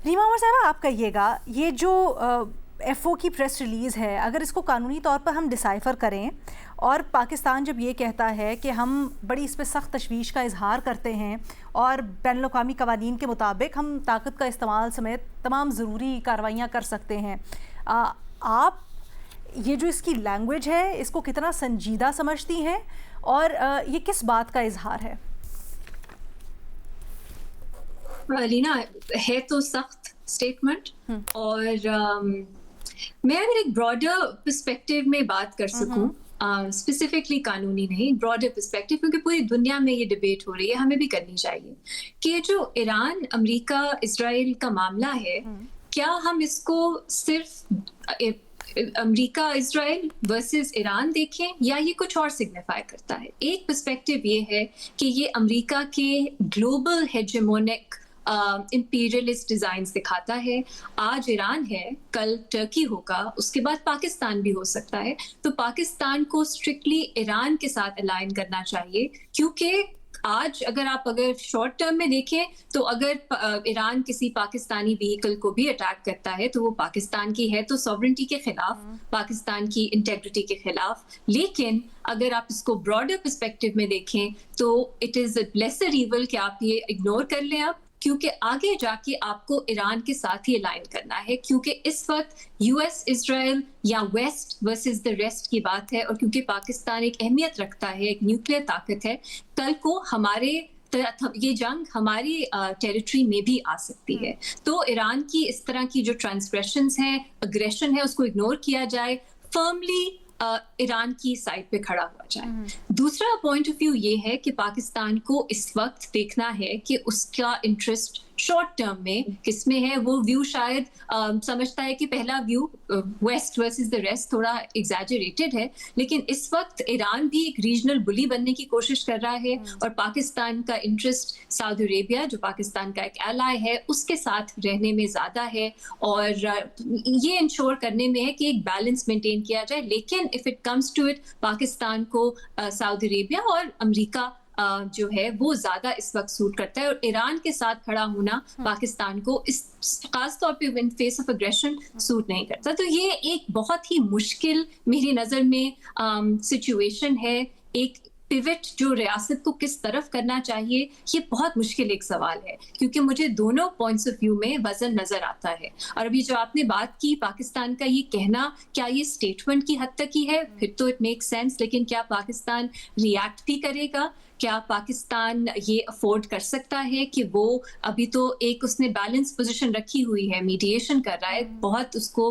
रीमा उमर साहबा, आप कहिएगा, ये जो एफओ की प्रेस रिलीज़ है, अगर इसको कानूनी तौर पर हम डिसाइफर करें और पाकिस्तान जब ये कहता है कि हम बड़ी इस पर सख्त तशवीश का इजहार करते हैं और बैनुल-अक़वामी कवानीन के मुताबिक हम ताकत का इस्तेमाल समेत तमाम ज़रूरी कार्रवाइयाँ कर सकते हैं, आप ये जो इसकी लैंग्वेज है इसको कितना संजीदा समझती हैं और ये किस बात का इजहार है? लीना, है तो सख्त स्टेटमेंट और मैं अगर एक ब्रॉडर पर्सपेक्टिव में बात कर सकूं, स्पेसिफिकली कानूनी नहीं, ब्रॉडर पर्सपेक्टिव, क्योंकि पूरी दुनिया में ये डिबेट हो रही है, हमें भी करनी चाहिए कि ये जो ईरान, अमेरिका, इजराइल का मामला है, क्या हम इसको सिर्फ अमेरिका इजराइल वर्सेस ईरान देखें या ये कुछ और सिग्निफाई करता है? एक पर्सपेक्टिव ये है कि ये अमेरिका के ग्लोबल हेजेमोनिक इंपीरियलिस्ट डिजाइन्स दिखाता है। आज ईरान है, कल टर्की होगा, उसके बाद पाकिस्तान भी हो सकता है। तो पाकिस्तान को स्ट्रिक्टली ईरान के साथ अलाइन करना चाहिए, क्योंकि आज अगर शॉर्ट टर्म में देखें तो अगर ईरान किसी पाकिस्तानी व्हीकल को भी अटैक करता है तो वो पाकिस्तान की है, तो सॉवरेंटी के खिलाफ, पाकिस्तान की इंटेग्रिटी के खिलाफ। लेकिन अगर आप इसको ब्रॉडर पर्सपेक्टिव में देखें तो it is a lesser evil कि आप ये इग्नोर कर लें अब, क्योंकि आगे जाके आपको ईरान के साथ ही अलाइन करना है, क्योंकि इस वक्त यूएस, इजराइल या वेस्ट वर्सेस द रेस्ट की बात है। और क्योंकि पाकिस्तान एक अहमियत रखता है, एक न्यूक्लियर ताकत है, कल को ये जंग हमारी टेरिटरी में भी आ सकती है। तो ईरान की इस तरह की जो ट्रांसग्रेशंस हैं, अग्रेशन है, उसको इग्नोर किया जाए, फर्मली ईरान की साइड पे खड़ा हुआ जाए। दूसरा पॉइंट ऑफ व्यू ये है कि पाकिस्तान को इस वक्त देखना है कि उसका इंटरेस्ट शॉर्ट टर्म में किसमें है। वो व्यू शायद समझता है कि पहला view west versus the rest थोड़ा एग्जैजरेटेड है, लेकिन इस वक्त ईरान भी एक रीजनल बुली बनने की कोशिश कर रहा है और पाकिस्तान का इंटरेस्ट सऊदी अरेबिया, जो पाकिस्तान का एक एलाय है, उसके साथ रहने में ज्यादा है और ये इंश्योर करने में है कि एक बैलेंस मेंटेन किया जाए। लेकिन if it comes to it, Pakistan को सऊदी अरेबिया और अमेरिका जो है वो ज्यादा इस वक्त सूट करता है और ईरान के साथ खड़ा होना पाकिस्तान को इस खास तौर पे इन फेस ऑफ अग्रेशन सूट नहीं करता। तो ये एक बहुत ही मुश्किल मेरी नजर में सिचुएशन है। एक पिवट जो रियासत को किस तरफ करना चाहिए, ये बहुत मुश्किल एक सवाल है, क्योंकि मुझे दोनों पॉइंट्स ऑफ व्यू में वजन नजर आता है। और अभी जो आपने बात की पाकिस्तान का, ये कहना क्या ये स्टेटमेंट की हद तक ही है, फिर तो इट मेक सेंस, लेकिन क्या पाकिस्तान रिएक्ट भी करेगा? क्या पाकिस्तान ये अफोर्ड कर सकता है कि वो अभी तो एक उसने बैलेंस पोजीशन रखी हुई है, मीडिएशन कर रहा है, बहुत उसको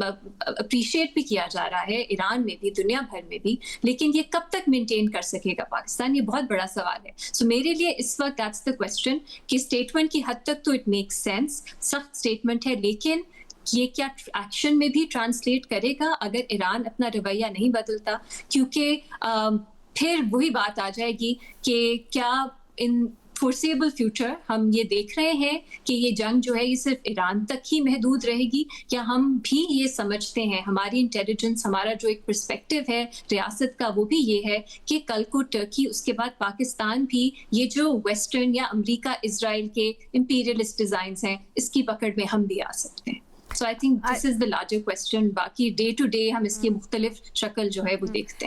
अप्रिशिएट भी किया जा रहा है ईरान में भी, दुनिया भर में भी, लेकिन ये कब तक मेंटेन कर सकेगा पाकिस्तान? ये बहुत बड़ा सवाल है। सो मेरे लिए इस वक्त दैट्स द क्वेश्चन कि स्टेटमेंट की हद तक तो इट मेक्स सेंस, सख्त स्टेटमेंट है, लेकिन ये क्या एक्शन में भी ट्रांसलेट करेगा अगर ईरान अपना रवैया नहीं बदलता? क्योंकि फिर वही बात आ जाएगी कि क्या इन फोर्सेबल फ्यूचर हम ये देख रहे हैं कि ये जंग जो है ये सिर्फ ईरान तक ही महदूद रहेगी, या हम भी ये समझते हैं, हमारी इंटेलिजेंस, हमारा जो एक पर्सपेक्टिव है रियासत का, वो भी ये है कि कल को टर्की, उसके बाद पाकिस्तान भी ये जो वेस्टर्न या अमेरिका इजराइल के इंपीरियलिस्ट डिजाइन्स हैं, इसकी पकड़ में हम भी आ सकते हैं। So I think this is the larger question. बाकी डे टू डे हम इसकी मुख्तलिफ शक्ल जो है वो देखते हैं।